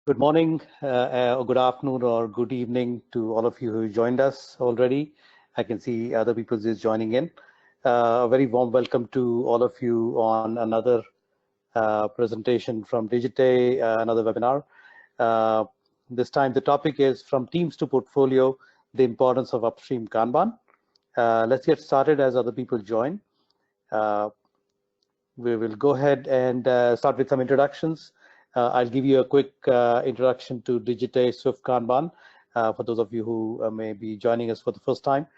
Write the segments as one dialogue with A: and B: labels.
A: Good morning, or good afternoon, or good evening to all of you who joined us already. I can see other people just joining in. A very warm welcome to all of you on another presentation from Digite, another webinar. This time the topic is From Teams to Portfolio, the Importance of Upstream Kanban. Let's get started as other people join. We will go ahead and start with some introductions. I'll give you a quick introduction to Digite Swift Kanban for those of you who may be joining us for the first time.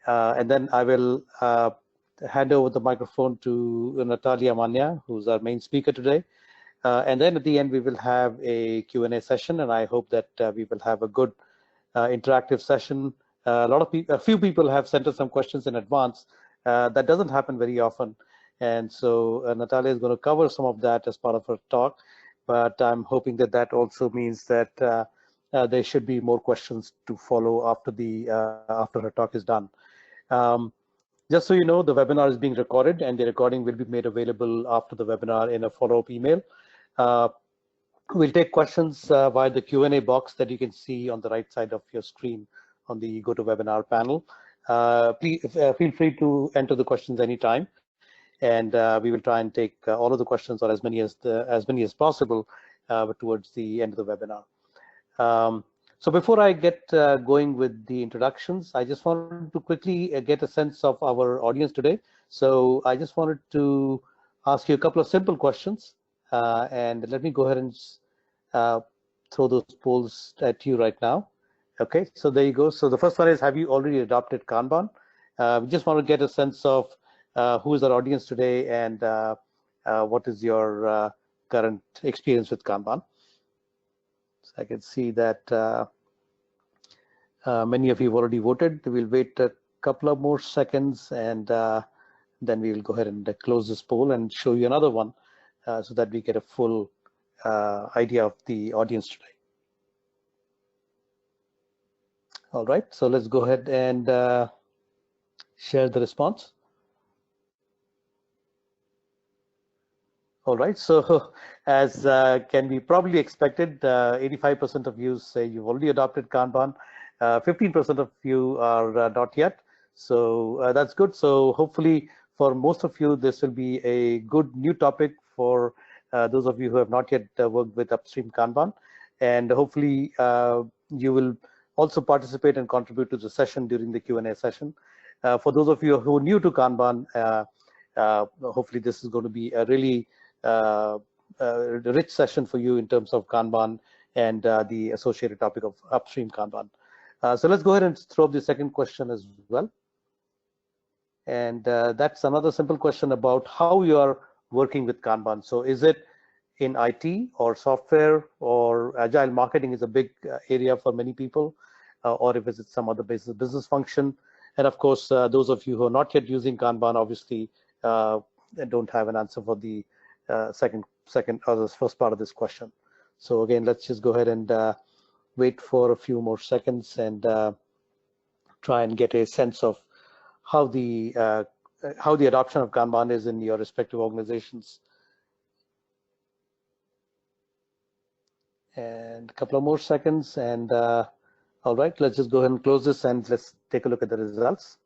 A: And then I will hand over the microphone to Natalia Manha, who's our main speaker today. And then at the end, we will have a Q&A session, and I hope that we will have a good interactive session. A few people have sent us some questions in advance. That doesn't happen very often. And so Natalia is going to cover some of that as part of her talk, but I'm hoping that that also means that there should be more questions to follow after her talk is done. Just so you know, the webinar is being recorded, and the recording will be made available after the webinar in a follow-up email. We'll take questions via the Q&A box that you can see on the right side of your screen on the GoToWebinar panel. Please feel free to enter the questions anytime, and we will try and take all of the questions, or as many as possible, towards the end of the webinar. So before I get going with the introductions, I just wanted to quickly get a sense of our audience today. So I just wanted to ask you a couple of simple questions, and let me go ahead and throw those polls at you right now. Okay, so there you go. So the first one is, have you already adopted Kanban? We just want to get a sense of who is our audience today, and what is your current experience with Kanban. So I can see that many of you have already voted. We'll wait a couple of more seconds, and then we will go ahead and close this poll and show you another one so that we get a full idea of the audience today. All right, so let's go ahead and share the response. All right, so as can be probably expected, 85% of you say you've already adopted Kanban. 15% of you are not yet. So that's good. So hopefully for most of you, this will be a good new topic for those of you who have not yet worked with Upstream Kanban. And hopefully you will also participate and contribute to the session during the Q&A session. For those of you who are new to Kanban, hopefully this is going to be a really rich session for you in terms of Kanban and the associated topic of Upstream Kanban. So let's go ahead and throw up the second question as well. And that's another simple question about how you are working with Kanban. So is it in IT or software, or agile marketing is a big area for many people, or if it's some other business function. And of course, those of you who are not yet using Kanban obviously don't have an answer for the second or the first part of this question. So again, let's just go ahead and wait for a few more seconds and try and get a sense of how the adoption of Kanban is in your respective organizations. And a couple of more seconds, and all right, let's just go ahead and close this and let's take a look at the results.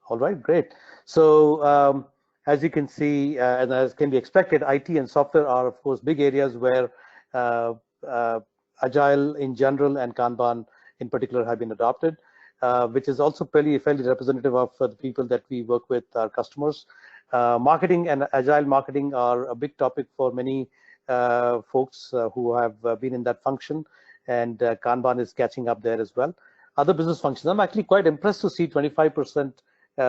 A: All right, great. So as you can see, and as can be expected, IT and software are, of course, big areas where Agile in general and Kanban in particular have been adopted, which is also fairly representative of the people that we work with, our customers. Marketing and Agile marketing are a big topic for many folks who have been in that function, and Kanban is catching up there as well. Other business functions, I'm actually quite impressed to see 25%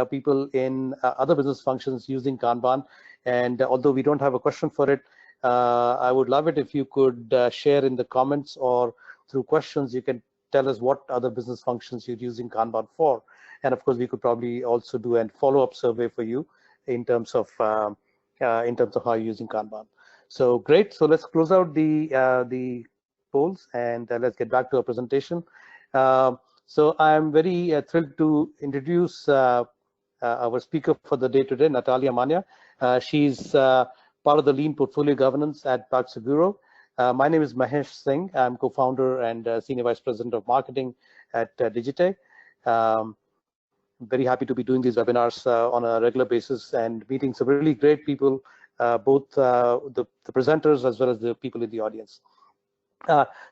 A: people in other business functions using Kanban. And although we don't have a question for it, I would love it if you could share in the comments or through questions. You can tell us what other business functions you're using Kanban for. And of course, we could probably also do a follow-up survey for you in terms of how you're using Kanban. So great. So let's close out the polls, and let's get back to our presentation. So I'm very thrilled to introduce our speaker for the day today, Natalia Manha. She's part of the lean portfolio governance at PagSeguro. My name is Mahesh Singh. I'm co-founder and Senior Vice President of Marketing at Digite. Very happy to be doing these webinars on a regular basis and meeting some really great people, both the presenters as well as the people in the audience.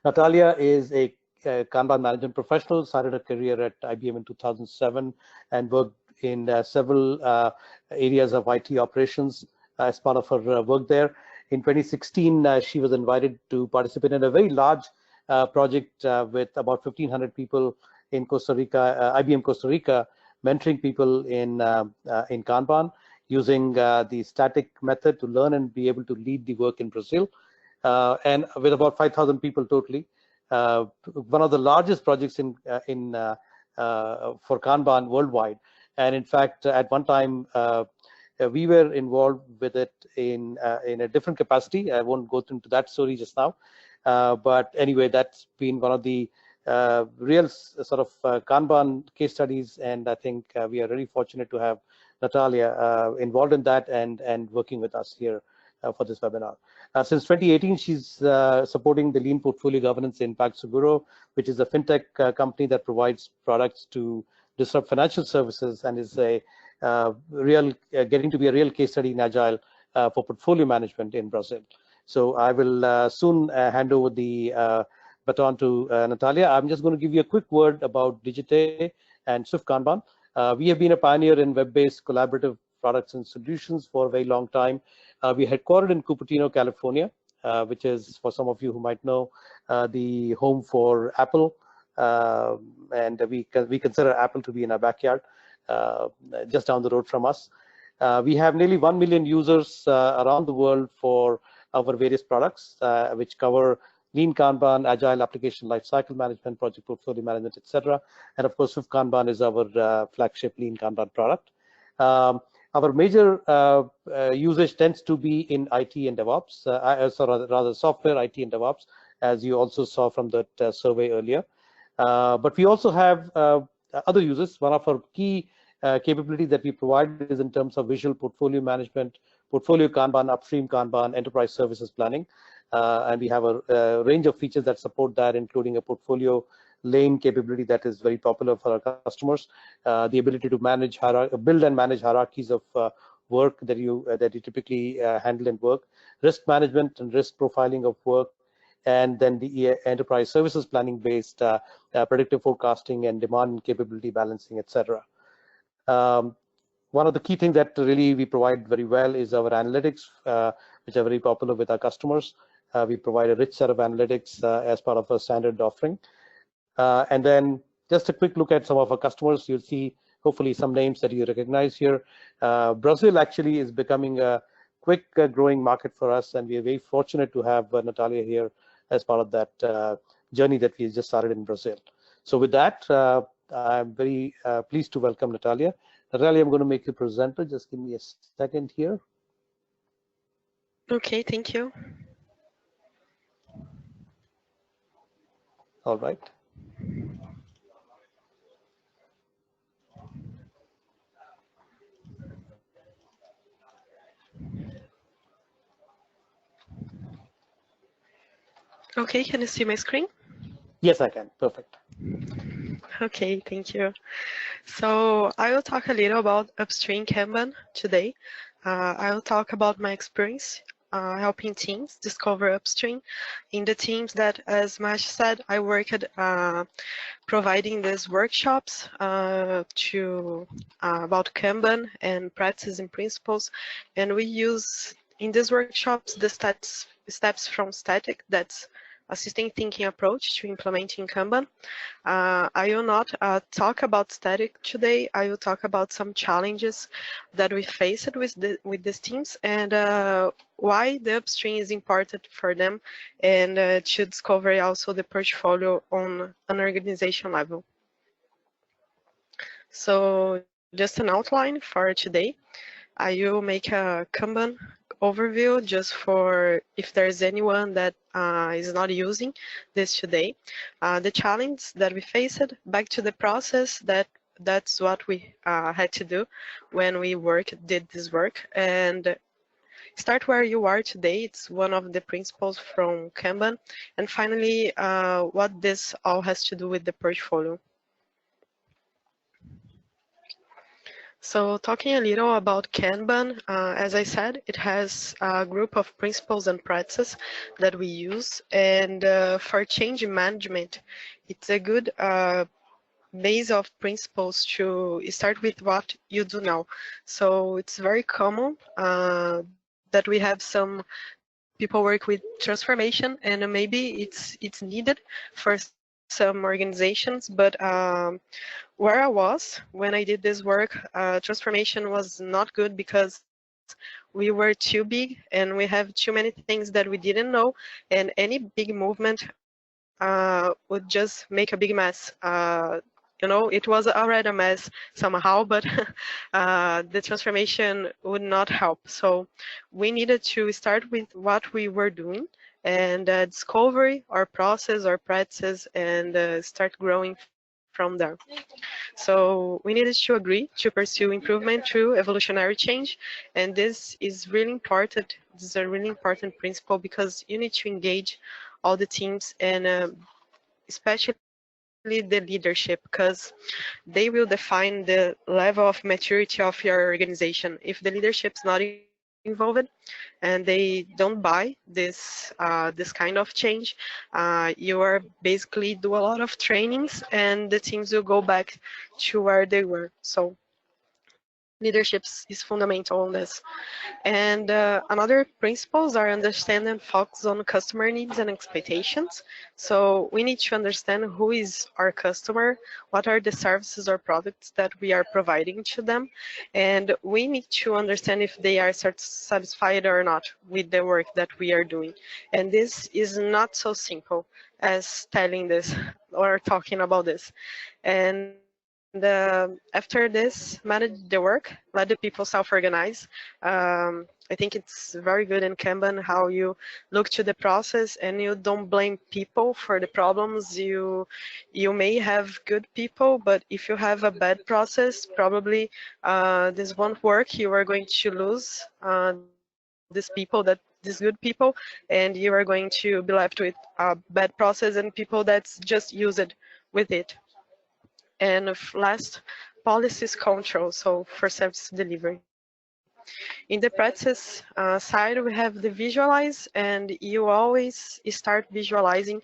A: Natalia is a Kanban management professional, started her career at IBM in 2007 and worked in several areas of IT operations as part of her work there. In 2016, she was invited to participate in a very large project with about 1,500 people in Costa Rica, IBM Costa Rica, mentoring people in Kanban, using the static method to learn and be able to lead the work in Brazil. And with about 5,000 people totally, one of the largest projects for Kanban worldwide. And in fact, at one time, we were involved with it in a different capacity. I won't go into that story just now, but anyway, that's been one of the real sort of Kanban case studies, and I think we are really fortunate to have Natalia involved in that and working with us here for this webinar. Since 2018, she's supporting the lean portfolio governance in PagSeguro, which is a fintech company that provides products to disrupt financial services and is a getting to be a real case study in Agile for portfolio management in Brazil. So I will soon hand over the baton to Natalia. I'm just going to give you a quick word about Digite and Swift Kanban. We have been a pioneer in web-based collaborative products and solutions for a very long time. We're headquartered in Cupertino, California, which is, for some of you who might know, the home for Apple. And we consider Apple to be in our backyard, just down the road from us. We have nearly 1 million users around the world for our various products, which cover Lean Kanban, Agile Application Lifecycle Management, Project Portfolio Management, etc. And of course, Swift Kanban is our flagship Lean Kanban product. Our major usage tends to be in IT and DevOps, so rather software, IT and DevOps, as you also saw from that survey earlier. But we also have other users. One of our key capabilities that we provide is in terms of visual portfolio management, portfolio Kanban, upstream Kanban, enterprise services planning. And we have a range of features that support that, including a portfolio lane capability that is very popular for our customers, the ability to manage build and manage hierarchies of work that you typically handle in work, risk management and risk profiling of work, and then the enterprise services planning based predictive forecasting and demand capability balancing, etc. One of the key things that really we provide very well is our analytics, which are very popular with our customers. We provide a rich set of analytics as part of a standard offering. And then just a quick look at some of our customers. You'll see hopefully some names that you recognize here. Brazil actually is becoming a quick growing market for us, and we are very fortunate to have Natalia here as part of that journey that we just started in Brazil. So with that, I'm very pleased to welcome Natalia. Natalia, I'm going to make you presenter. Just give me a second here.
B: Okay, thank you.
A: All right.
B: Okay, can you see my screen?
A: Yes, I can. Perfect.
B: Okay, thank you. So I will talk a little about Upstream Kanban today. I will talk about my experience helping teams discover Upstream in the teams that, as Mash said, I worked providing these workshops about Kanban and practices and principles, and we use in these workshops the steps from static, that's a system thinking approach to implementing Kanban. I will not talk about static today. I will talk about some challenges that we faced with these teams and why the upstream is important for them, and to discover also the portfolio on an organization level. So just an outline for today. I will make a Kanban overview just for if there's anyone that is not using this today. The challenge that we faced, back to the process, that's what we had to do when we did this work, and start where you are today. It's one of the principles from Kanban. And finally, what this all has to do with the portfolio. So talking a little about Kanban, as I said, it has a group of principles and practices that we use. And for change management, it's a good base of principles to start with what you do now. So it's very common that we have some people work with transformation, and maybe it's needed for some organizations, but where I was when I did this work, transformation was not good because we were too big and we have too many things that we didn't know, and any big movement would just make a big mess. It was already a mess somehow, but the transformation would not help. So we needed to start with what we were doing and discover our process, our practices, and start growing from there. So we needed to agree to pursue improvement through evolutionary change, and this is really important. This is a really important principle because you need to engage all the teams and especially the leadership, because they will define the level of maturity of your organization. If the leadership's not involved and they don't buy this kind of change, you are basically do a lot of trainings and the teams will go back to where they were. So leadership is fundamental on this. And another principles are understand and focus on customer needs and expectations. So we need to understand who is our customer, what are the services or products that we are providing to them, and we need to understand if they are satisfied or not with the work that we are doing. And this is not so simple as telling this or talking about this. And after this, manage the work, let the people self-organize. I think it's very good in Kanban how you look to the process and you don't blame people for the problems. You may have good people, but if you have a bad process, probably this won't work. You are going to lose these good people, and you are going to be left with a bad process and people that's just use it with it. And last, policies control, so for service delivery. In the practice side, we have the visualize, and you always start visualizing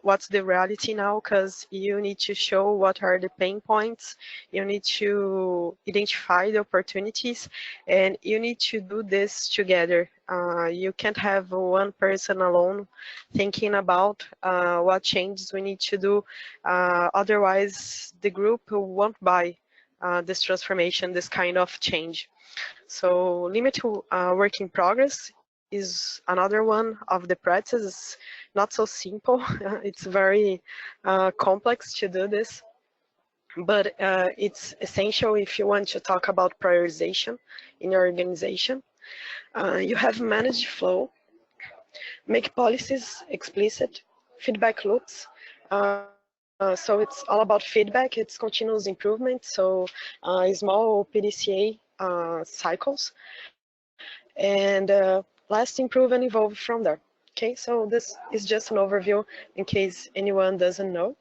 B: what's the reality now, because you need to show what are the pain points, you need to identify the opportunities, and you need to do this together. You can't have one person alone thinking about what changes we need to do, otherwise the group won't buy this transformation, this kind of change. So limit to work in progress is another one of the practices. Not so simple. It's very complex to do this, but it's essential if you want to talk about prioritization in your organization. You have managed flow, make policies explicit, feedback loops. So it's all about feedback. It's continuous improvement. So small PDCA cycles, and last improve and evolve from there. Okay, so this is just an overview in case anyone doesn't know.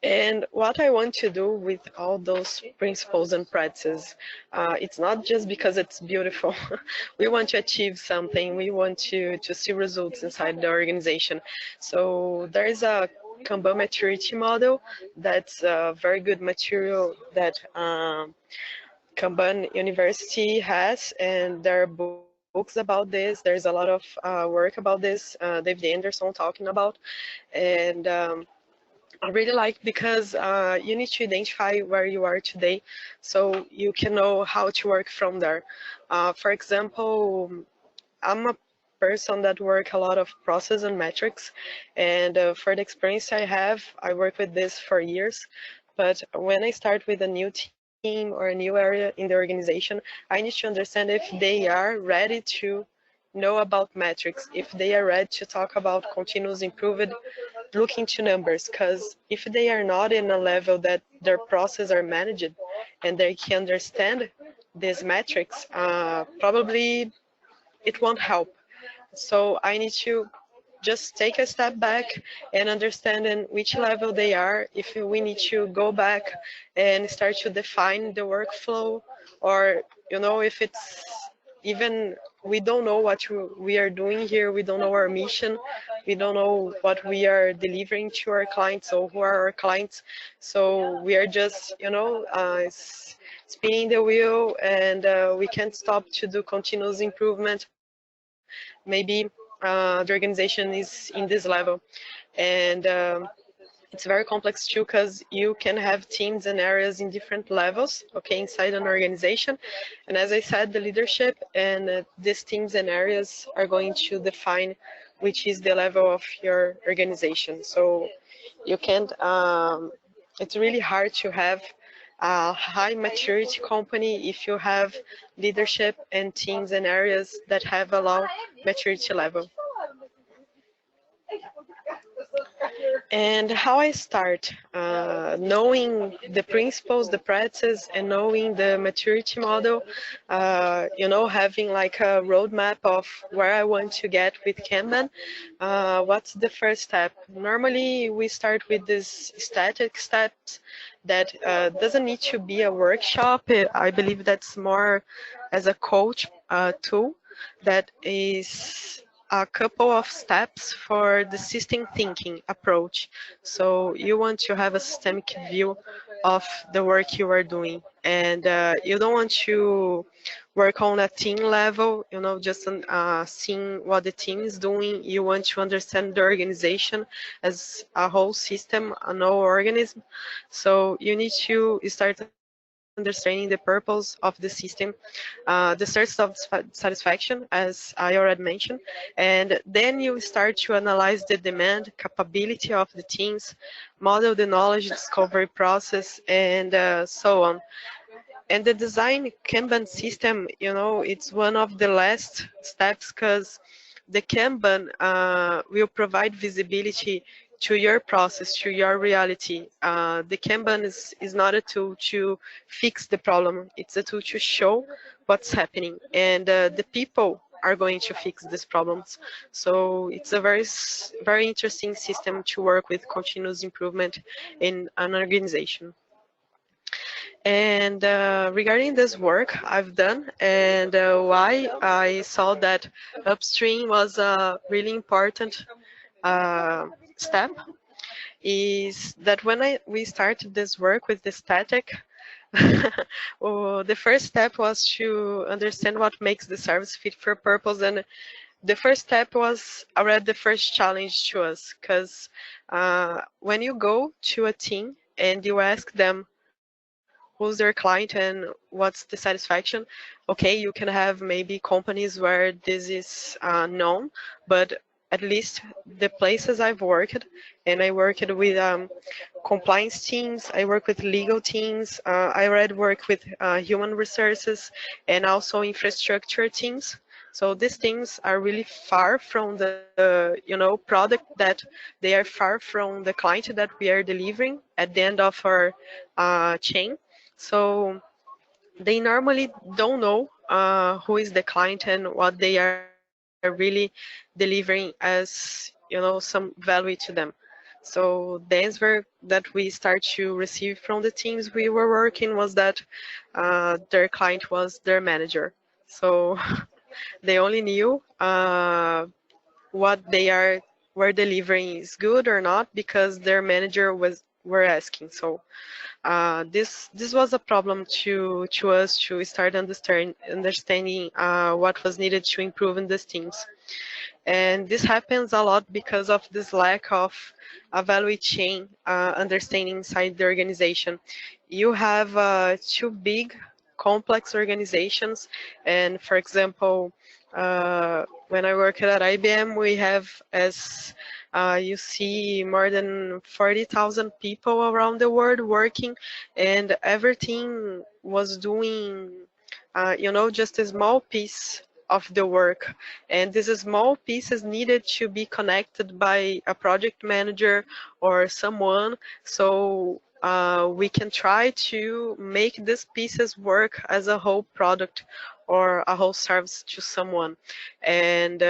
B: And what I want to do with all those principles and practices, it's not just because it's beautiful. We want to achieve something. We want to see results inside the organization. So there is a Kanban maturity model that's a very good material that Kanban University has, and there are books about this. There's a lot of work about this. David Anderson talking about, and I really like because you need to identify where you are today, so you can know how to work from there. For example, I'm a person that work a lot of process and metrics, and for the experience I have, I work with this for years. But when I start with a new team or a new area in the organization, I need to understand if they are ready to know about metrics, if they are ready to talk about continuous improvement, look into numbers, because if they are not in a level that their processes are managed and they can understand these metrics, probably it won't help. So I need to just take a step back and understand in which level they are, if we need to go back and start to define the workflow, or if it's even we don't know what we are doing here, we don't know our mission, we don't know what we are delivering to our clients or who are our clients. So we are just spinning the wheel, and we can't stop to do continuous improvement. Maybe the organization is in this level, and it's very complex too, because you can have teams and areas in different levels, okay, inside an organization. And as I said, the leadership and these teams and areas are going to define which is the level of your organization. So you can't it's really hard to have a high maturity company if you have leadership and teams and areas that have a low maturity level. And how I start, knowing the principles, the practices, and knowing the maturity model, having like a roadmap of where I want to get with Kanban. What's the first step? Normally, we start with these static steps that doesn't need to be a workshop. I believe that's more as a coach tool that is a couple of steps for the system thinking approach. So you want to have a systemic view of the work you are doing, and you don't want to work on a team level, just seeing what the team is doing. You want to understand the organization as a whole system, a whole organism. So you need to start understanding the purpose of the system, the source of satisfaction, as I already mentioned, and then you start to analyze the demand, capability of the teams, model the knowledge discovery process, and so on. And the design Kanban system, it's one of the last steps, because the Kanban will provide visibility to your process, to your reality. The Kanban is not a tool to fix the problem. It's a tool to show what's happening. And the people are going to fix these problems. So it's a very interesting system to work with continuous improvement in an organization. And regarding this work I've done, and why I saw that upstream was a really important step, is that when we started this work with the static, the first step was to understand what makes the service fit for purpose. And the first step was already the first challenge to us, because when you go to a team and you ask them who's their client and what's the satisfaction, okay, you can have maybe companies where this is known, but at least the places I've worked, and I worked with compliance teams, I work with legal teams, I already work with human resources, and also infrastructure teams. So these teams are really far from the product, that they are far from the client that we are delivering at the end of our chain. So they normally don't know who is the client and what they are really delivering as some value to them. So the answer that we start to receive from the teams we were working was that their client was their manager. So they only knew what they were delivering is good or not because their manager were asking. So this was a problem to us to start understanding what was needed to improve in these teams. And this happens a lot because of this lack of a value chain understanding inside the organization. You have two big complex organizations, and for example, when I worked at IBM, we have, as you see, more than 40,000 people around the world working, and everything was doing, just a small piece of the work. And this small pieces needed to be connected by a project manager or someone. So we can try to make these pieces work as a whole product or a whole service to someone. And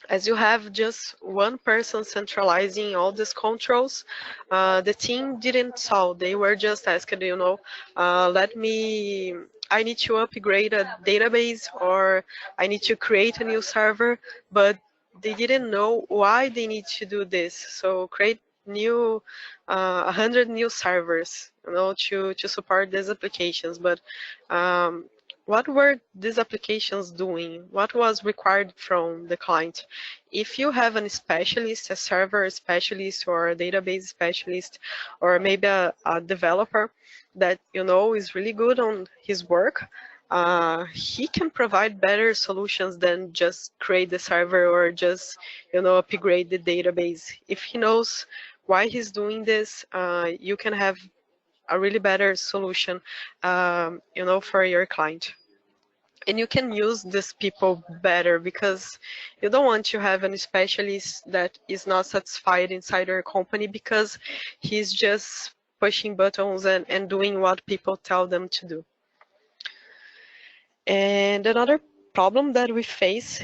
B: as you have just one person centralizing all these controls, the team didn't solve. They were just asked, I need to upgrade a database or I need to create a new server, but they didn't know why they need to do this. So create 100 new servers, to support these applications. But what were these applications doing? What was required from the client? If you have a specialist, a server specialist or a database specialist, or maybe a developer that is really good on his work, he can provide better solutions than just create the server or just upgrade the database. If he knows why he's doing this, you can have a really better solution, for your client. And you can use these people better because you don't want to have a specialist that is not satisfied inside your company because he's just pushing buttons and doing what people tell them to do. And another problem that we face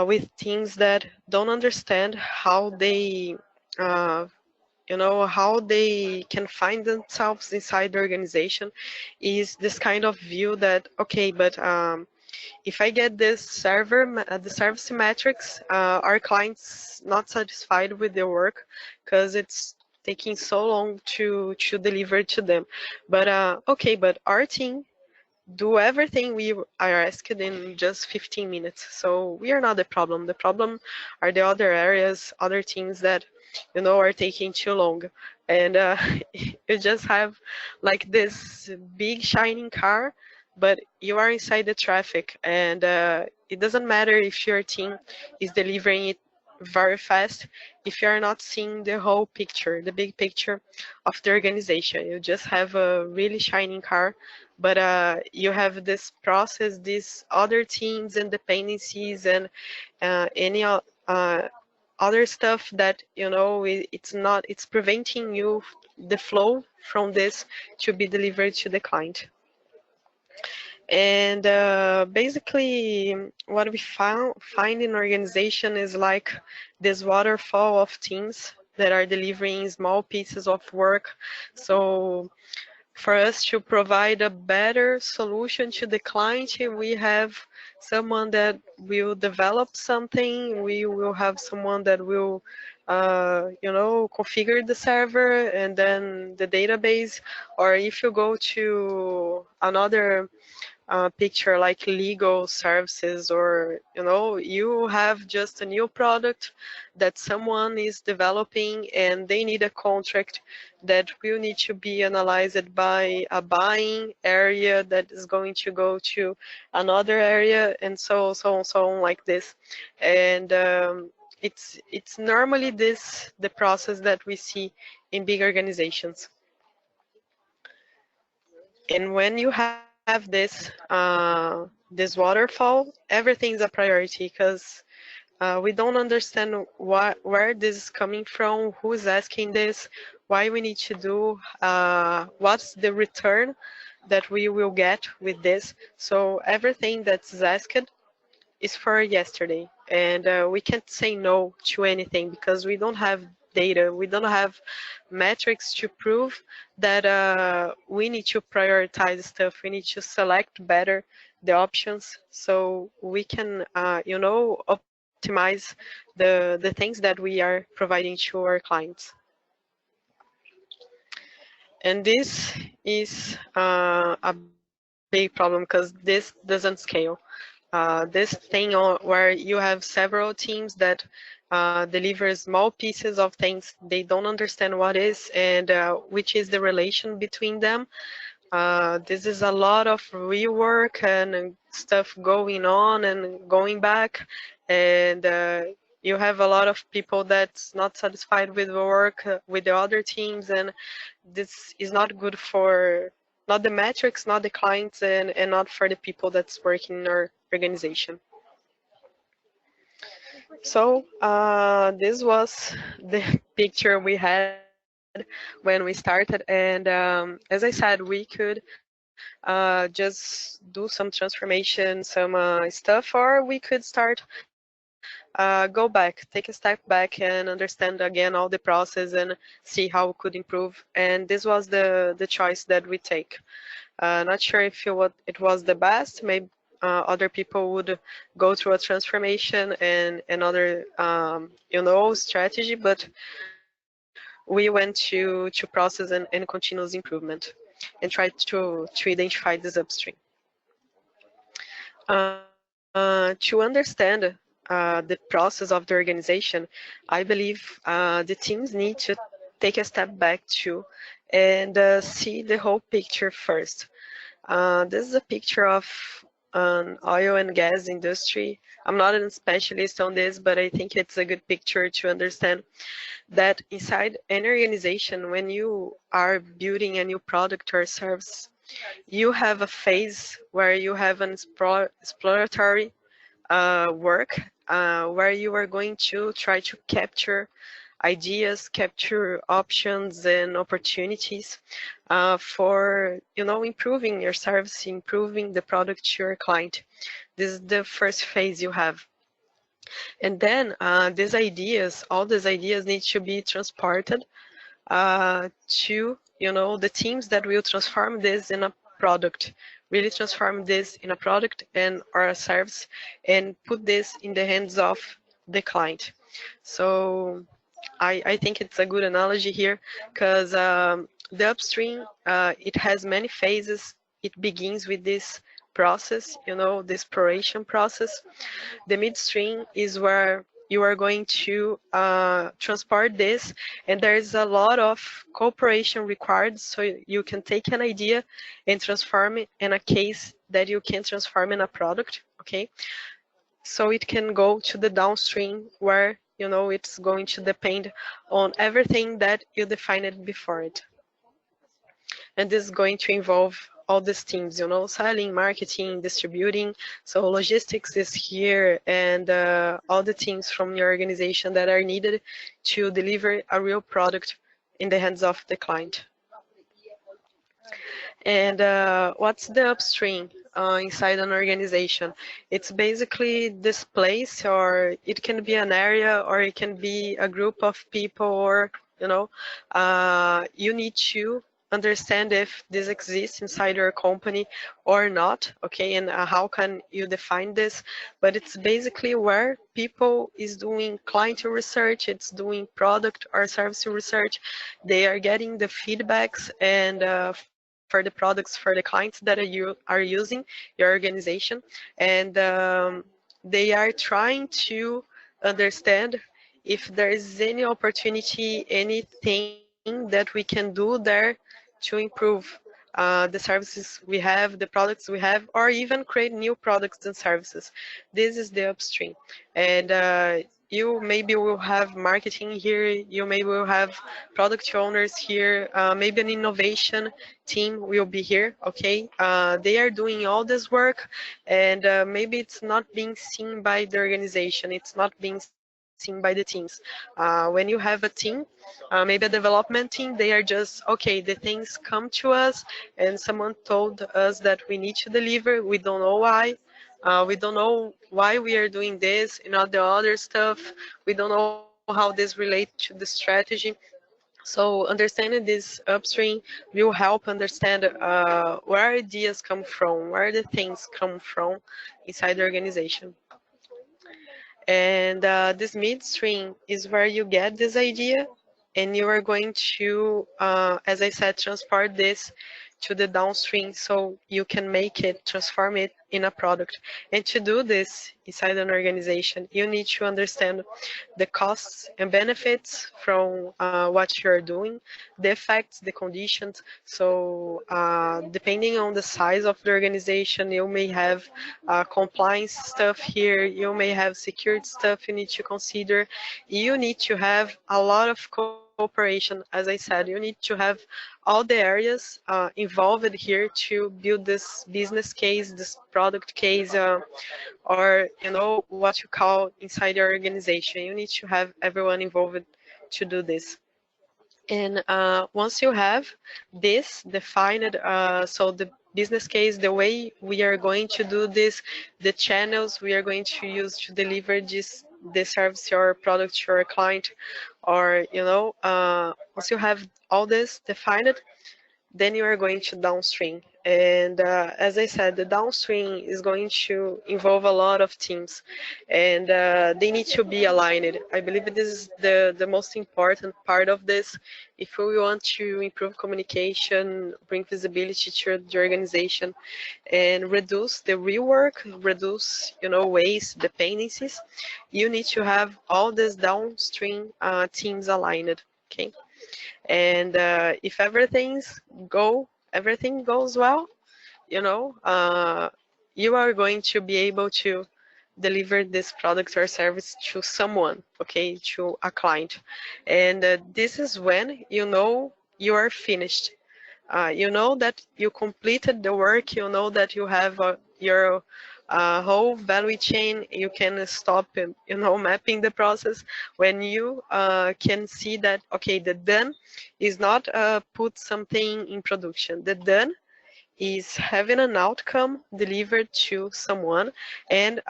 B: with teams that don't understand how they how they can find themselves inside the organization is this kind of view that, okay, but if I get this the service metrics, our clients not satisfied with their work because it's taking so long to deliver to them. But okay, but our team do everything we are asked in just 15 minutes. So we are not the problem. The problem are the other areas, other teams that are taking too long. And you just have like this big shining car, but you are inside the traffic, and it doesn't matter if your team is delivering it very fast if you are not seeing the whole picture, the big picture of the organization. You just have a really shining car, but you have this process, these other teams and dependencies and any other stuff that it's preventing you the flow from this to be delivered to the client. And basically what we find in organization is like this waterfall of teams that are delivering small pieces of work. So for us to provide a better solution to the client, we have someone that will develop something, we will have someone that will configure the server and then the database. Or if you go to another picture like legal services, or you have just a new product that someone is developing and they need a contract that will need to be analyzed by a buying area that is going to go to another area, and so on like this. And it's normally the process that we see in big organizations. And when you have this waterfall, everything's a priority because we don't understand where this is coming from, who is asking this, why we need to do, what's the return that we will get with this. So everything that's asked is for yesterday, and we can't say no to anything because we don't have data, we don't have metrics to prove that we need to prioritize stuff, we need to select better the options so we can optimize the things that we are providing to our clients. And this is a big problem because this doesn't scale. This thing where you have several teams that deliver small pieces of things, they don't understand what is and which is the relation between them. This is a lot of rework and stuff going on and going back, and you have a lot of people that's not satisfied with the work with the other teams, and this is not good for not the metrics, not the clients, and not for the people that's working in our organization. So this was the picture we had when we started, and as I said, we could just do some transformation, some stuff, or we could start go back, take a step back and understand again all the process and see how we could improve. And this was the choice that we take. Not sure if it was the best. Maybe other people would go through a transformation and another, strategy, but we went to process and continuous improvement and tried to identify this upstream. To understand the process of the organization, I believe the teams need to take a step back too and see the whole picture first. This is a picture of an oil and gas industry. I'm not a specialist on this, but I think it's a good picture to understand that inside an organization, when you are building a new product or service, you have a phase where you have an exploratory work where you are going to try to capture ideas, capture options and opportunities for improving your service, improving the product to your client. This is the first phase you have. And then all these ideas need to be transported to the teams that will transform this in a product, really transform this in a product and or a service, and put this in the hands of the client. So I think it's a good analogy here because the upstream, it has many phases. It begins with this process, the exploration process. The midstream is where you are going to transport this, and there's a lot of cooperation required, so you can take an idea and transform it in a case that you can transform in a product, okay? So it can go to the downstream where it's going to depend on everything that you defined before it. And this is going to involve all these teams, selling, marketing, distributing. So logistics is here, and all the teams from your organization that are needed to deliver a real product in the hands of the client. And what's the upstream inside an organization? It's basically this place, or it can be an area, or it can be a group of people, or you need to understand if this exists inside your company or not, okay, and how can you define this. But it's basically where people is doing client research, it's doing product or service research. They are getting the feedbacks and for the products for the clients that you are using your organization, and they are trying to understand if there is any opportunity, anything that we can do there to improve the services we have, the products we have, or even create new products and services. This is the upstream. And you maybe will have marketing here, you maybe will have product owners here, maybe an innovation team will be here, okay? They are doing all this work, and maybe it's not being seen by the organization, it's not being seen by the teams. When you have a team, maybe a development team, they are just, okay, the things come to us and someone told us that we need to deliver, we don't know why. We don't know why we are doing this and not the other stuff. We don't know how this relates to the strategy. So understanding this upstream will help understand where ideas come from, where the things come from inside the organization. And this midstream is where you get this idea, and you are going to, as I said, transport this to the downstream so you can make it, transform it in a product. And to do this inside an organization, you need to understand the costs and benefits from what you're doing, the effects, the conditions. So depending on the size of the organization, you may have compliance stuff here, you may have security stuff you need to consider. You need to have a lot of cooperation. As I said, you need to have all the areas involved here to build this business case, this product case, or what you call inside your organization. You need to have everyone involved to do this. And once you have this defined, so business case, the way we are going to do this, the channels we are going to use to deliver the service or product to our client, or once you have all this defined, then you are going to downstream. And as I said, the downstream is going to involve a lot of teams, and they need to be aligned. I believe this is the most important part of this. If we want to improve communication, bring visibility to the organization, and reduce the rework, reduce waste, dependencies, you need to have all these downstream teams aligned. Okay. And if everything goes well, you are going to be able to deliver this product or service to someone, okay, to a client. And this is when you are finished. You know that you completed the work. You know that you have your whole value chain. You can stop, mapping the process when you can see that, okay, the done is not put something in production. The done is having an outcome delivered to someone, and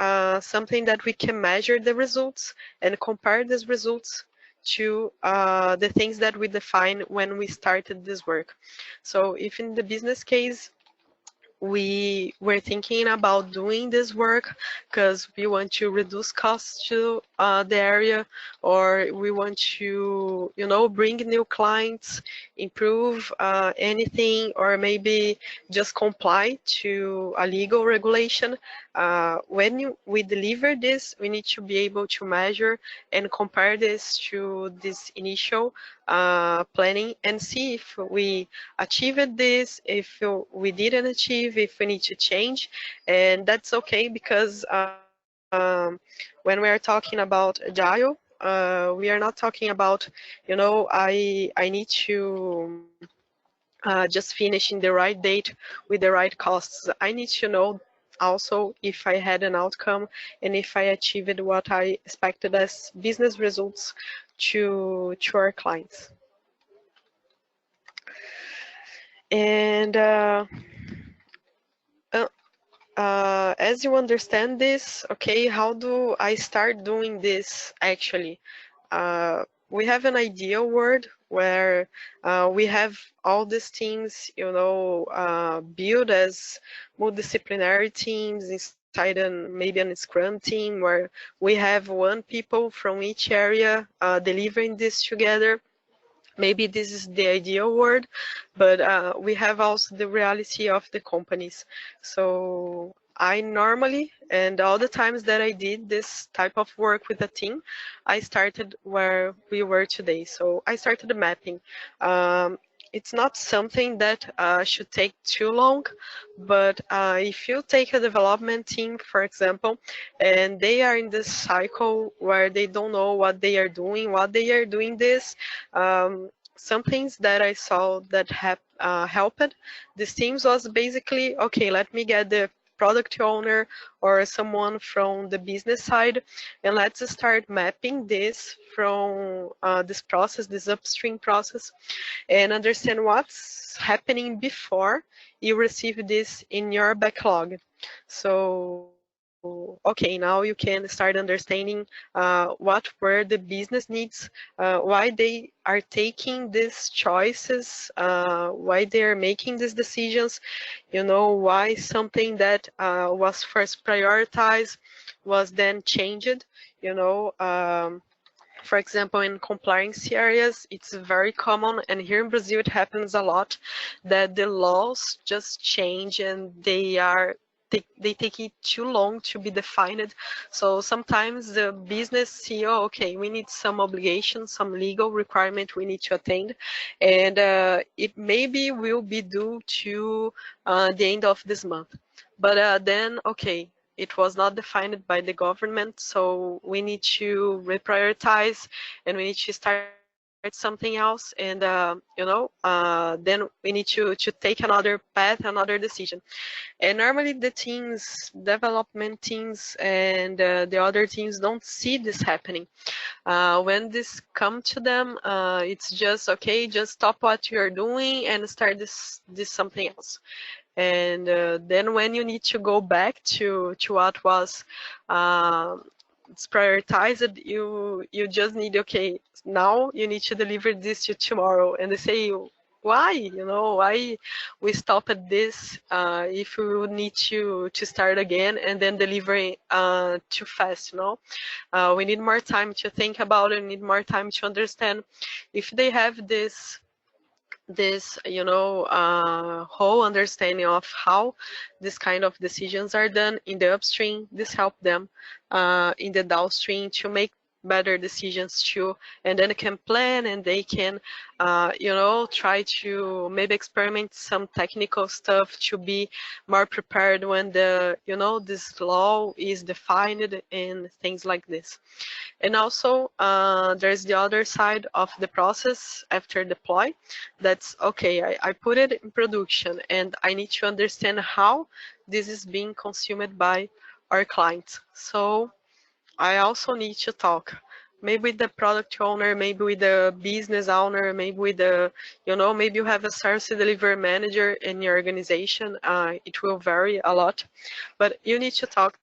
B: something that we can measure the results and compare these results to the things that we defined when we started this work. So if in the business case we were thinking about doing this work because we want to reduce costs to the area, or we want to bring new clients, improve anything, or maybe just comply to a legal regulation. When we deliver this, we need to be able to measure and compare this to this initial planning and see if we achieved this, if we didn't achieve, if we need to change. And that's okay, because when we are talking about agile, we are not talking about, I need to just finish in the right date with the right costs. I need to know also if I had an outcome and if I achieved what I expected as business results to our clients. And as you understand this, okay, how do I start doing this actually? We have an ideal world where we have all these teams, built as multidisciplinary teams inside maybe a Scrum team, where we have one people from each area delivering this together. Maybe this is the ideal world, but we have also the reality of the companies. So I normally, and all the times that I did this type of work with a team, I started where we were today. So I started the mapping. It's not something that should take too long, but if you take a development team, for example, and they are in this cycle where they don't know what they are doing this, some things that I saw that helped these teams was basically, okay, let me get the product owner or someone from the business side, and let's start mapping this from this process, this upstream process, and understand what's happening before you receive this in your backlog. So, okay, now you can start understanding what were the business needs, why they are taking these choices, why they are making these decisions, why something that was first prioritized was then changed, for example, in compliance areas, it's very common, and here in Brazil it happens a lot, that the laws just change and they take it too long to be defined. So sometimes the business see, oh, okay, we need some obligation, some legal requirement we need to attain, and it maybe will be due to the end of this month. But then, okay, it was not defined by the government, so we need to reprioritize and we need to start something else, and then we need to take another path, another decision. And normally the teams, development teams, and the other teams don't see this happening. When this come to them, it's just, okay, just stop what you're doing and start this something else. And then when you need to go back to what was it's prioritized, you just need, okay, now you need to deliver this to tomorrow. And they say, why, why we stop at this if we would need to start again and then delivering too fast, we need more time to think about it, we need more time to understand. If they have this whole understanding of how this kind of decisions are done in the upstream, this help them in the downstream to make better decisions too, and then they can plan and they can try to maybe experiment some technical stuff to be more prepared when this law is defined and things like this. And also, there's the other side of the process after deploy. That's okay, I put it in production and I need to understand how this is being consumed by our clients. So I also need to talk maybe with the product owner, maybe with the business owner, maybe with the, maybe you have a service delivery manager in your organization. It will vary a lot, but you need to talk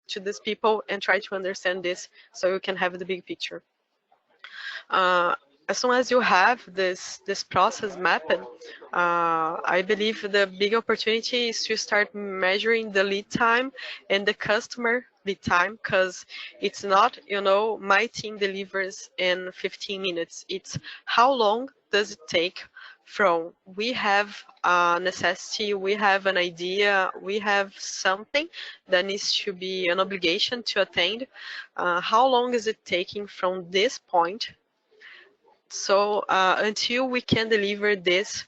B: to these people and try to understand this so you can have the big picture. As soon as you have this process mapped, I believe the big opportunity is to start measuring the lead time and the customer lead time, because it's not, my team delivers in 15 minutes. It's how long does it take from we have a necessity, we have an idea, we have something that needs to be an obligation to attend. How long is it taking from this point so until we can deliver this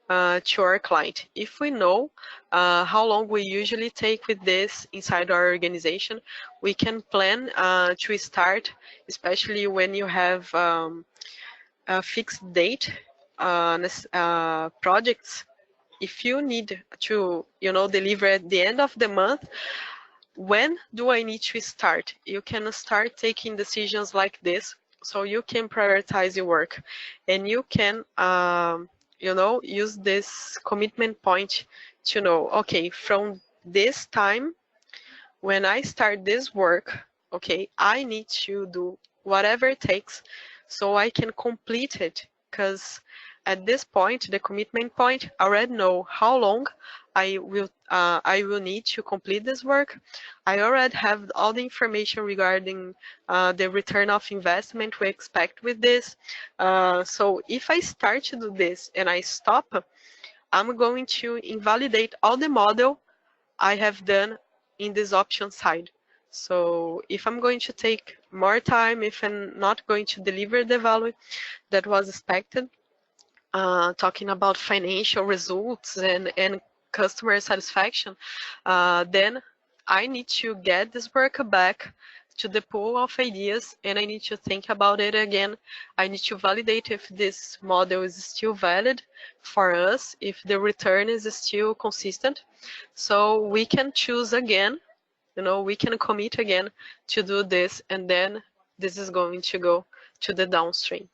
B: to our client? If we know how long we usually take with this inside our organization, we can plan to start, especially when you have a fixed date projects. If you need to, deliver at the end of the month, when do I need to start? You can start taking decisions like this, so you can prioritize your work, and you can, use this commitment point to know, okay, from this time when I start this work, okay, I need to do whatever it takes so I can complete it. Because at this point, the commitment point, I already know how long I will need to complete this work. I already have all the information regarding the return of investment we expect with this. So if I start to do this and I stop, I'm going to invalidate all the model I have done in this option side. So if I'm going to take more time, if I'm not going to deliver the value that was expected, talking about financial results and customer satisfaction, then I need to get this work back to the pool of ideas and I need to think about it again. I need to validate if this model is still valid for us, if the return is still consistent. So we can choose again, we can commit again to do this, and then this is going to go to the downstream.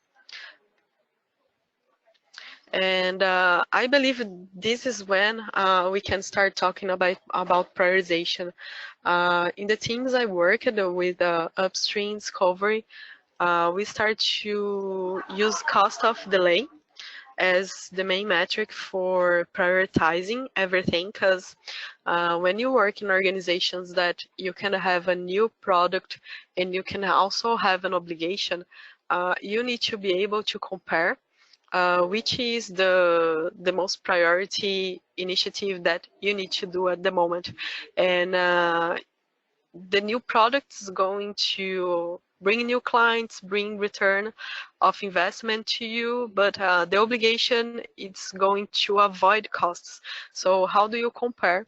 B: And I believe this is when we can start talking about prioritization. In the teams I worked with upstream discovery, we start to use cost of delay as the main metric for prioritizing everything, because when you work in organizations that you can have a new product and you can also have an obligation, you need to be able to compare which is the most priority initiative that you need to do at the moment. And the new product is going to bring new clients, bring return of investment to you, but the obligation is going to avoid costs. So how do you compare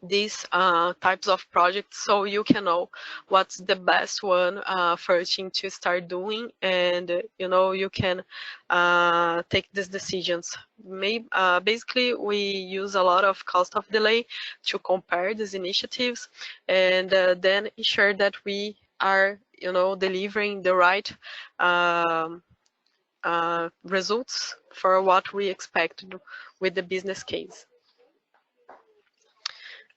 B: these types of projects so you can know what's the best one for a team to start doing, and you can take these decisions. Basically, we use a lot of cost of delay to compare these initiatives and then ensure that we are delivering the right results for what we expect with the business case.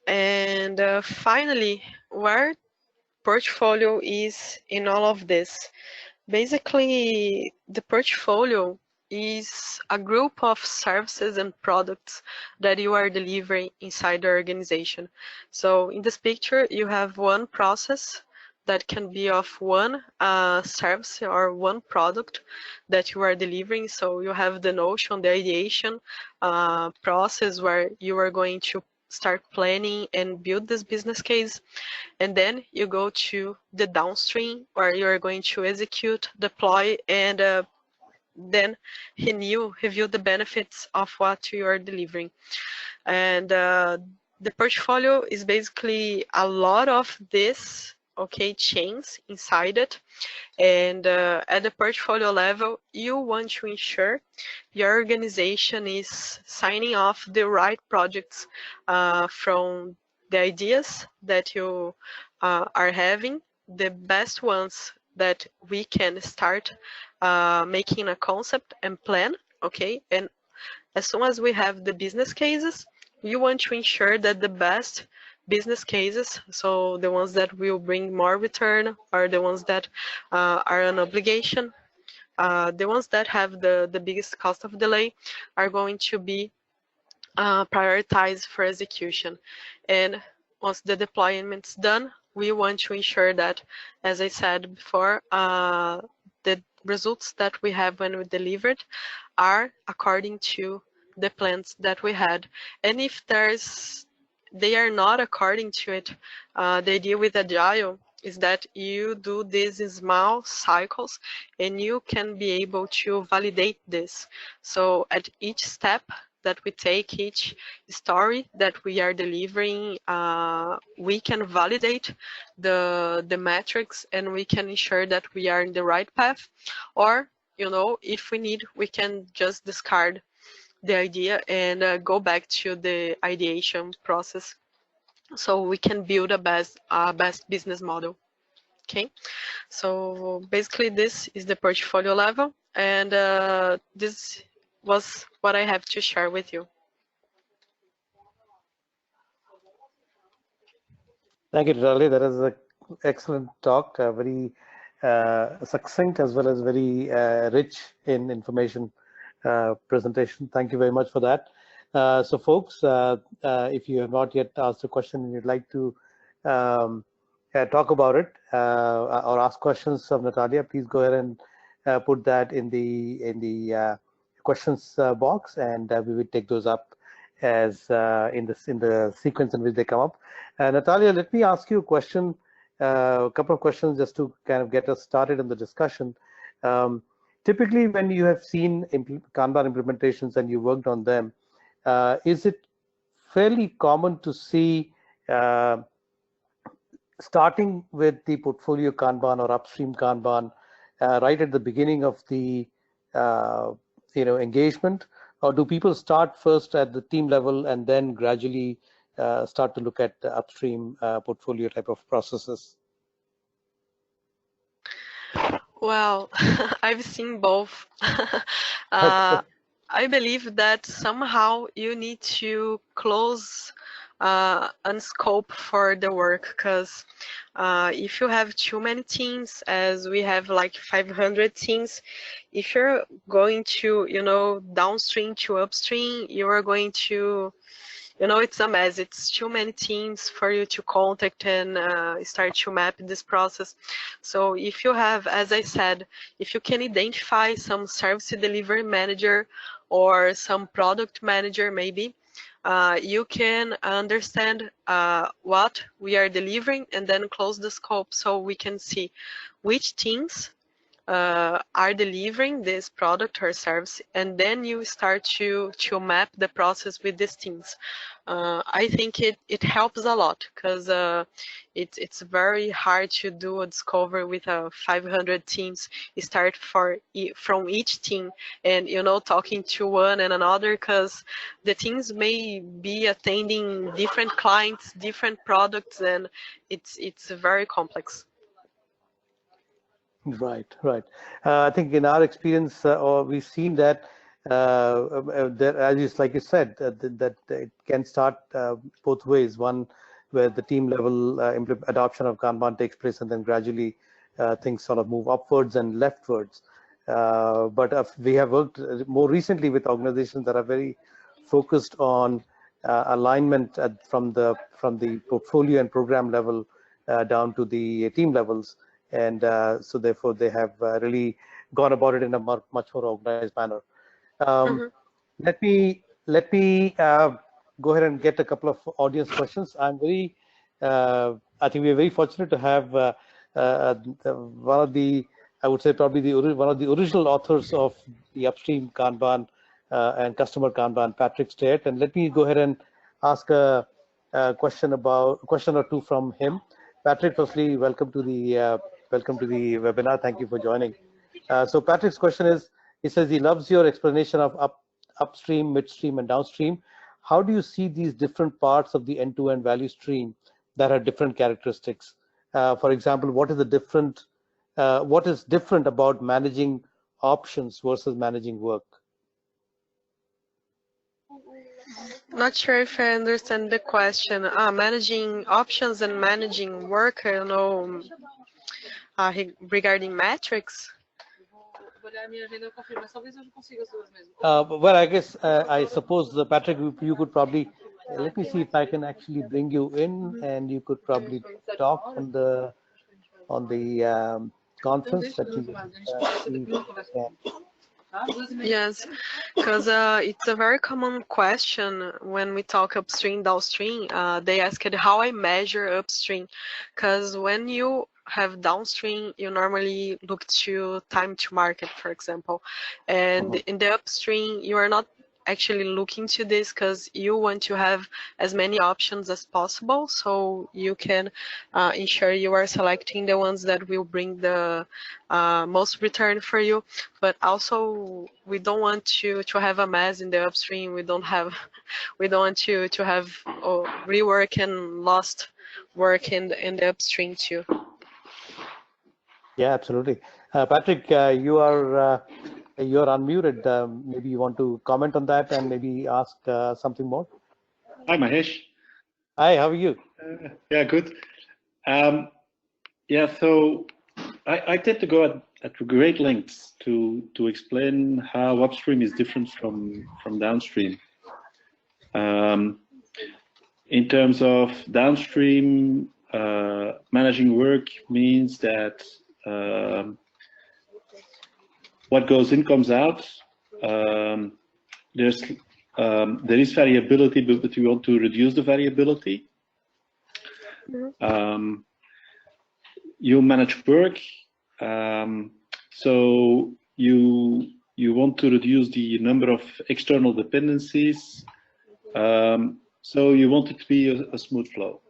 B: And finally, where portfolio is in all of this? Basically, the portfolio is a group of services and products that you are delivering inside the organization. So in this picture, you have one process that can be of one service or one product that you are delivering. So you have the notion, the ideation process where you are going to start planning and build this business case. And then you go to the downstream where you're going to execute, deploy, and then review the benefits of what you are delivering. And the portfolio is basically a lot of this, okay, chains inside it. And at the portfolio level, you want to ensure your organization is signing off the right projects from the ideas that you are having, the best ones that we can start making a concept and plan, okay? And as soon as we have the business cases, you want to ensure that the best business cases, so the ones that will bring more return are the ones that are an obligation. The ones that have the biggest cost of delay are going to be prioritized for execution. And once the deployment's done, we want to ensure that, as I said before, the results that we have when we delivered are according to the plans that we had. And if they are not according to it, the idea with Agile is that you do this in small cycles and you can be able to validate this. So at each step that we take, each story that we are delivering, we can validate the metrics and we can ensure that we are in the right path. Or, if we need, we can just discard the idea and go back to the ideation process so we can build a best business model. Okay, so basically this is the portfolio level, and this was what I have to share with you.
A: Thank you, Natalia. That is an excellent talk, very succinct as well as very rich in information presentation. Thank you very much for that. So folks, if you have not yet asked a question and you'd like to talk about it or ask questions of Natalia, please go ahead and put that in the questions box, and we will take those up as in the sequence in which they come up. Natalia, let me ask you a question, a couple of questions just to kind of get us started in the discussion. Typically, when you have seen Kanban implementations and you worked on them, is it fairly common to see starting with the portfolio Kanban or upstream Kanban right at the beginning of the engagement, or do people start first at the team level and then gradually start to look at the upstream portfolio type of processes?
B: Well, I've seen both. I believe that somehow you need to close and scope for the work, because if you have too many teams, as we have like 500 teams, if you're going to, downstream to upstream, you are going to, it's a mess. It's too many teams for you to contact and start to map this process. So if you have, as I said, if you can identify some service delivery manager or some product manager, maybe, you can understand what we are delivering and then close the scope so we can see which teams are delivering this product or service, and then you start to map the process with these teams. I think it helps a lot, because it's very hard to do a discovery with 500 teams. You start from each team and talking to one and another, because the teams may be attending different clients, different products, and it's very complex.
A: Right. I think in our experience, we've seen that like you said, that it can start both ways. One where the team level adoption of Kanban takes place, and then gradually things sort of move upwards and leftwards. But we have worked more recently with organizations that are very focused on alignment from the portfolio and program level down to the team levels, and so therefore they have really gone about it in a much more organized manner. Let me go ahead and get a couple of audience questions. I think we are very fortunate to have one of the, I would say probably one of the original authors of the Upstream Kanban and Customer Kanban, Patrick Stewart. And let me go ahead and ask a question or two from him. Patrick, firstly, welcome to the webinar. Thank you for joining. So Patrick's question is, he says he loves your explanation of upstream, midstream, and downstream. How do you see these different parts of the end-to-end value stream that have different characteristics? For example, what is different about managing options versus managing work?
B: Not sure if I understand the question. Managing options and managing work, I don't know, regarding metrics.
A: Well, I guess I suppose Patrick, you could probably let me see if I can actually bring you in, and you could probably talk on the conference that you.
B: Yes, because it's a very common question when we talk upstream, downstream. They asked how I measure upstream, because when you have downstream, you normally look to time to market, for example, and in the upstream, you are not actually looking to this because you want to have as many options as possible, so you can ensure you are selecting the ones that will bring the most return for you. But also, we don't want to have a mess in the upstream. We don't want to have rework and lost work in the upstream too.
A: Yeah, absolutely. Patrick, you're unmuted. Maybe you want to comment on that and maybe ask something more.
C: Hi, Mahesh.
A: Hi, how are you?
C: Yeah, good. Yeah, so I tend to go at great lengths to explain how upstream is different from downstream. In terms of downstream, managing work means that what goes in comes out. There is variability, but we want to reduce the variability. You manage work, so you want to reduce the number of external dependencies. So you want it to be a smooth flow.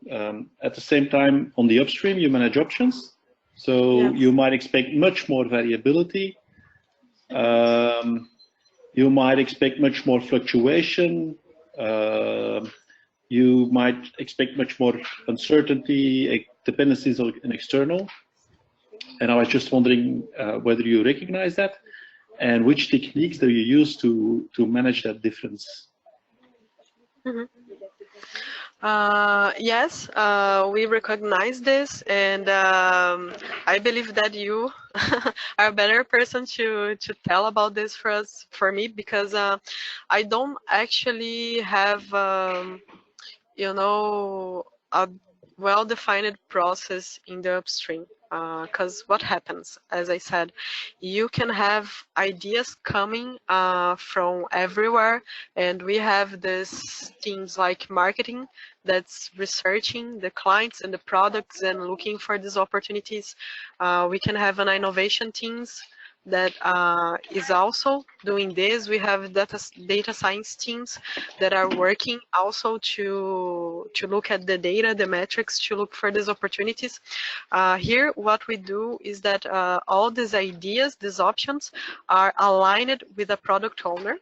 C: At the same time, on the upstream, you manage options. So you might expect much more variability. You might expect much more fluctuation. You might expect much more uncertainty, dependencies on external. And I was just wondering whether you recognize that, and which techniques do you use to manage that difference?
B: Yes, we recognize this, and I believe that you are a better person to tell about this for me, because I don't actually have you know, a well-defined process in the upstream. Because what happens, as I said, you can have ideas coming from everywhere, and we have these teams like marketing that's researching the clients and the products and looking for these opportunities. We can have an innovation teams that is also doing this. We have data science teams that are working also to look at the data, the metrics, to look for these opportunities. Here, what we do is that all these ideas, these options, are aligned with a product owner.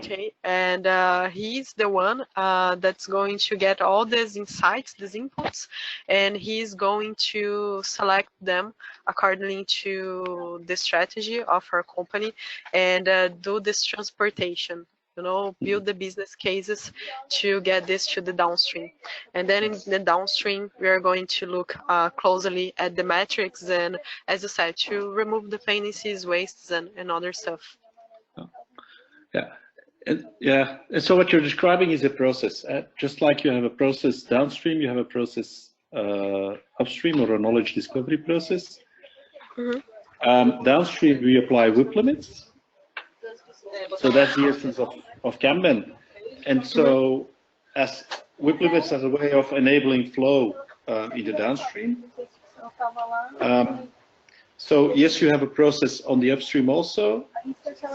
B: Okay, and he's the one that's going to get all these insights, these inputs, and he's going to select them accordingly to the strategy of our company and do this transportation, you know, build the business cases to get this to the downstream. And then in the downstream, we are going to look closely at the metrics and, as you said, to remove dependencies, wastes, and other stuff.
C: Yeah, and so what you're describing is a process. Just like you have a process downstream, you have a process upstream, or a knowledge discovery process. Downstream, we apply WIP limits. So that's the essence of Kanban. And so as WIP limits as a way of enabling flow in the downstream. So yes, you have a process on the upstream also,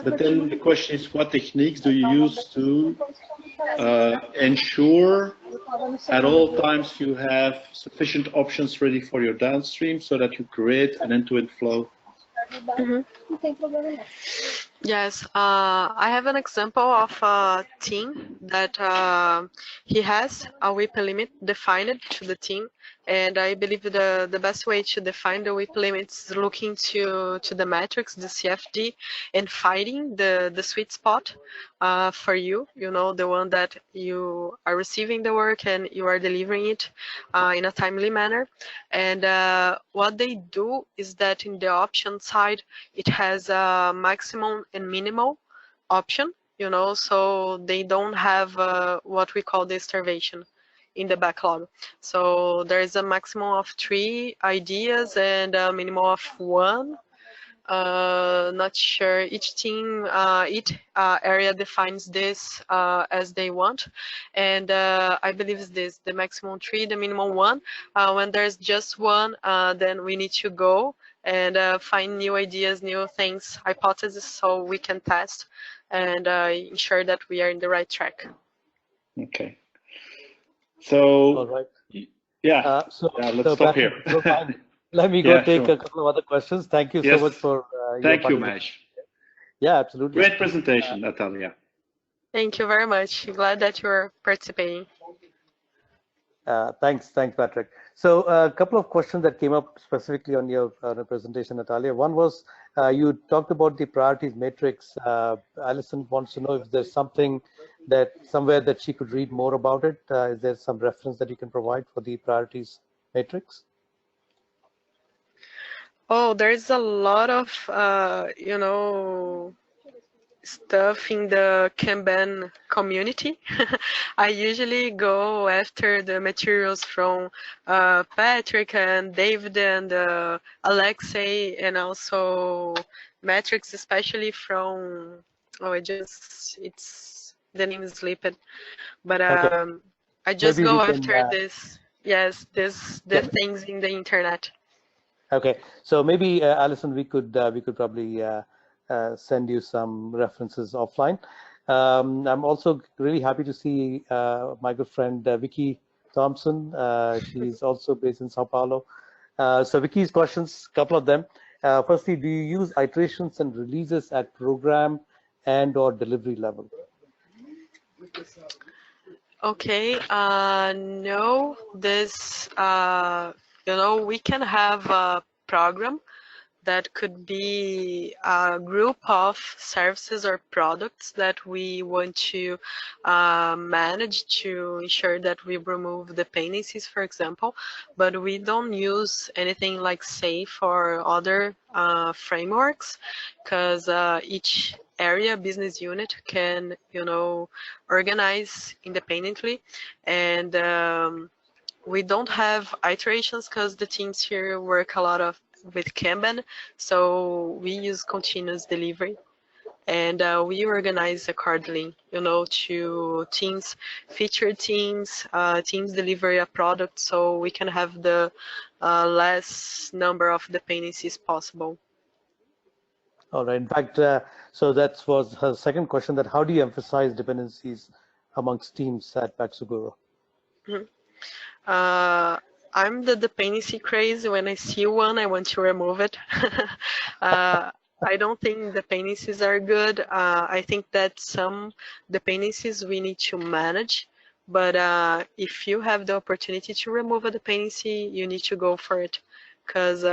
C: but then the question is, what techniques do you use to ensure at all times you have sufficient options ready for your downstream so that you create an end-to-end flow?
B: Yes, I have an example of a team that he has a WIP limit defined to the team, and I believe the best way to define the WIP limits is looking to the metrics, the CFD, and finding the sweet spot for you, you know, the one that you are receiving the work and you are delivering it in a timely manner. And what they do is that in the option side, it has a maximum and minimal option, you know, so they don't have what we call the starvation in the backlog. So there is a maximum of 3 ideas and a minimum of 1. Not sure. Each team, each area defines this as they want, and I believe it's this: the maximum 3, the minimum 1. When there's just 1, then we need to go and find new ideas, new things, hypotheses, so we can test and ensure that we are in the right track.
C: Okay. So,
A: all right.
C: Let's stop here.
A: Let me go take a couple of other questions. Thank you so much for
C: Thank you, Mahesh.
A: Yeah, absolutely.
C: Great presentation, Natalia.
B: Thank you very much. Glad that you're participating.
A: Thanks, Patrick. So a couple of questions that came up specifically on your presentation, Natalia. One was you talked about the priorities matrix. Alison wants to know if there's something that somewhere that she could read more about it. Is there some reference that you can provide for the priorities matrix?
B: Oh, there's a lot of, you know, stuff in the Kanban community. I usually go after the materials from Patrick and David and Alexei, and also metrics, especially from, the name is slipped, but I just go after this, the things in the internet.
A: Okay, so maybe Alison, we could probably send you some references offline. I'm also really happy to see my good friend Vicky Thompson. She's also based in Sao Paulo. So Vicky's questions, a couple of them. Firstly, do you use iterations and releases at program and/or delivery level?
B: Okay, no, this, you know, we can have a program that could be a group of services or products that we want to manage to ensure that we remove dependencies, for example, but we don't use anything like SAFe or other frameworks, because each area business unit can, you know, organize independently, and we don't have iterations because the teams here work a lot with Kanban, so we use continuous delivery, and we organize accordingly, you know, to teams, featured teams, teams deliver a product, so we can have the less number of dependencies possible.
A: All right. In fact, so that was her second question, that how do you emphasize dependencies amongst teams at Paxuguro?
B: I'm the dependency crazy. When I see one, I want to remove it. I don't think dependencies are good. I think that some dependencies we need to manage, but if you have the opportunity to remove a dependency, you need to go for it, because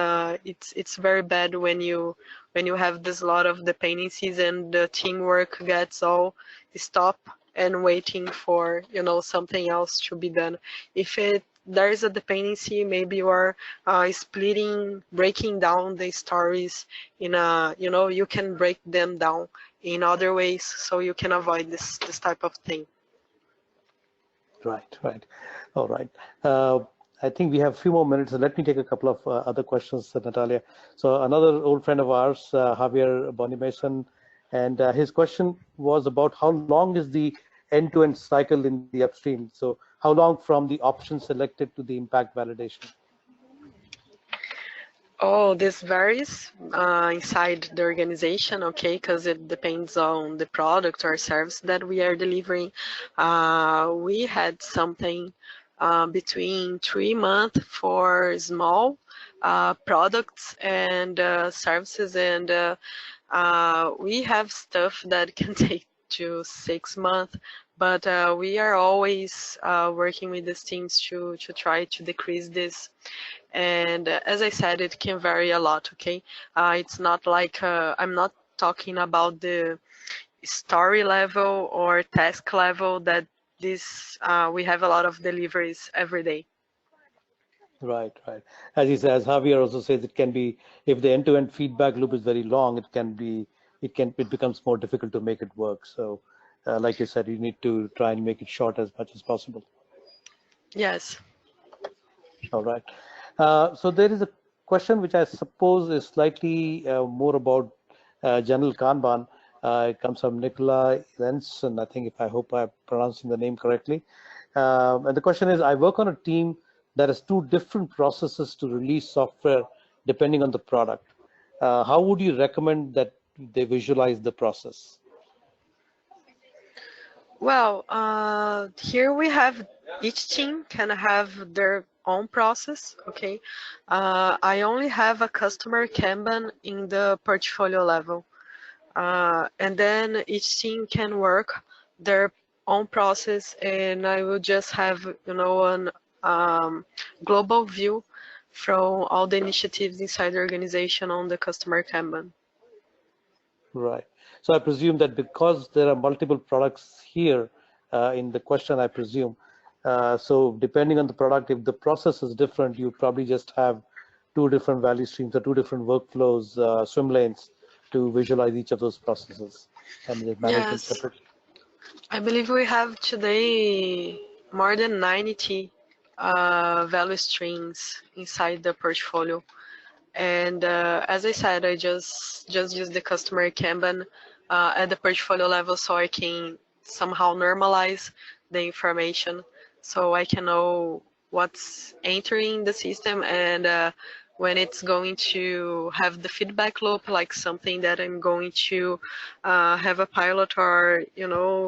B: it's very bad when you have this lot of dependencies and the teamwork gets all stopped and waiting for something else to be done. If there is a dependency, maybe you are breaking down the stories in a, you can break them down in other ways so you can avoid this type of thing.
A: Right, right. All right. I think we have a few more minutes. So let me take a couple of other questions, Natalia. So another old friend of ours, Javier Bonimason, and his question was about how long is the end-to-end cycle in the upstream? So how long from the option selected to the impact validation?
B: Oh, this varies inside the organization, okay, because it depends on the product or service that we are delivering. We had something between 3 months for small products and services, and we have stuff that can take to 6 months, but we are always working with these teams to try to decrease this. And as I said, it can vary a lot, okay? It's not like, I'm not talking about the story level or task level that this, we have a lot of deliveries every day.
A: Right, right. As he says, Javier also says it can be, if the end-to-end feedback loop is very long, it becomes more difficult to make it work. So, like you said, you need to try and make it short as much as possible.
B: Yes.
A: All right. So there is a question which I suppose is slightly more about general Kanban. It comes from Nicola Lenson, I think, if I hope I'm pronouncing the name correctly. And the question is, I work on a team that has two different processes to release software depending on the product. How would you recommend that they visualize the process?
B: Well, here we have each team can have their own process, okay? I only have a customer Kanban in the portfolio level. And then each team can work their own process, and I will just have, an global view from all the initiatives inside the organization on the customer Kanban.
A: Right. So I presume that because there are multiple products here in the question, I presume, so depending on the product, if the process is different, you probably just have two different value streams or two different workflows, swim lanes to visualize each of those processes and just manage them
B: Yes,
A: separately.
B: I believe we have today more than 90 value streams inside the portfolio. And as I said, I just use the customer Kanban at the portfolio level so I can somehow normalize the information so I can know what's entering the system and when it's going to have the feedback loop, like something that I'm going to have a pilot or,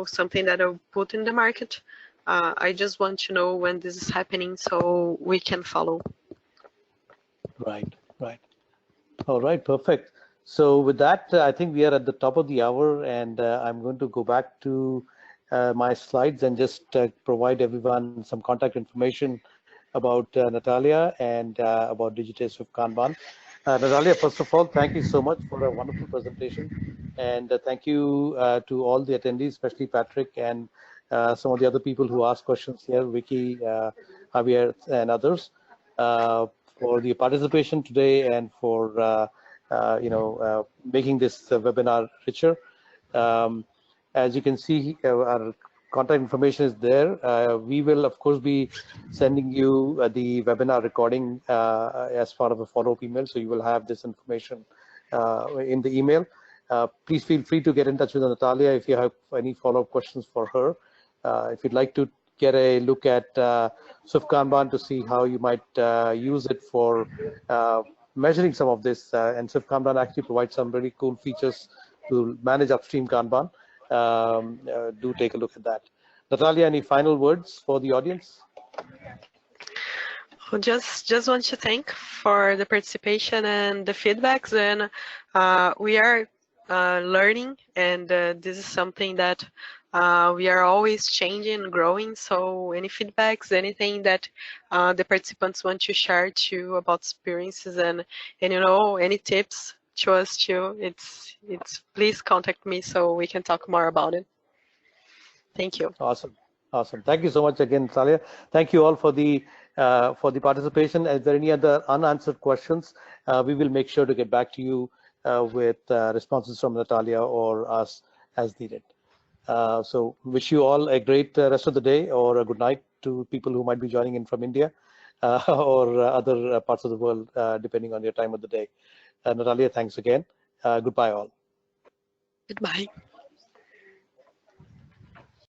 B: something that I'll put in the market. I just want to know when this is happening so we can follow.
A: Right, right. All right, perfect. So with that, I think we are at the top of the hour, and I'm going to go back to my slides and just provide everyone some contact information about Natalia and about Digitize with Kanban. Natalia, first of all, thank you so much for a wonderful presentation, and thank you to all the attendees, especially Patrick and some of the other people who asked questions here, Vicky, Javier, and others, for the participation today and for making this webinar richer. As you can see, our contact information is there. We will, of course, be sending you the webinar recording as part of a follow-up email, so you will have this information in the email. Please feel free to get in touch with Natalia if you have any follow-up questions for her. If you'd like to get a look at Swift Kanban to see how you might use it for measuring some of this, and Swift Kanban actually provides some really cool features to manage upstream Kanban. Do take a look at that. Natalia, any final words for the audience?
B: Just want to thank for the participation and the feedbacks, and we are learning, and this is something that we are always changing and growing. So any feedbacks, anything that the participants want to share too about experiences, and you know, any tips to us too, it's please contact me so we can talk more about it. Thank you.
A: Awesome. Awesome. Thank you so much again, Natalia. Thank you all for the participation. If there are any other unanswered questions, we will make sure to get back to you with responses from Natalia or us as needed. So wish you all a great rest of the day, or a good night to people who might be joining in from India or other parts of the world, depending on your time of the day. Natalia, thanks again. Goodbye all.
B: Goodbye.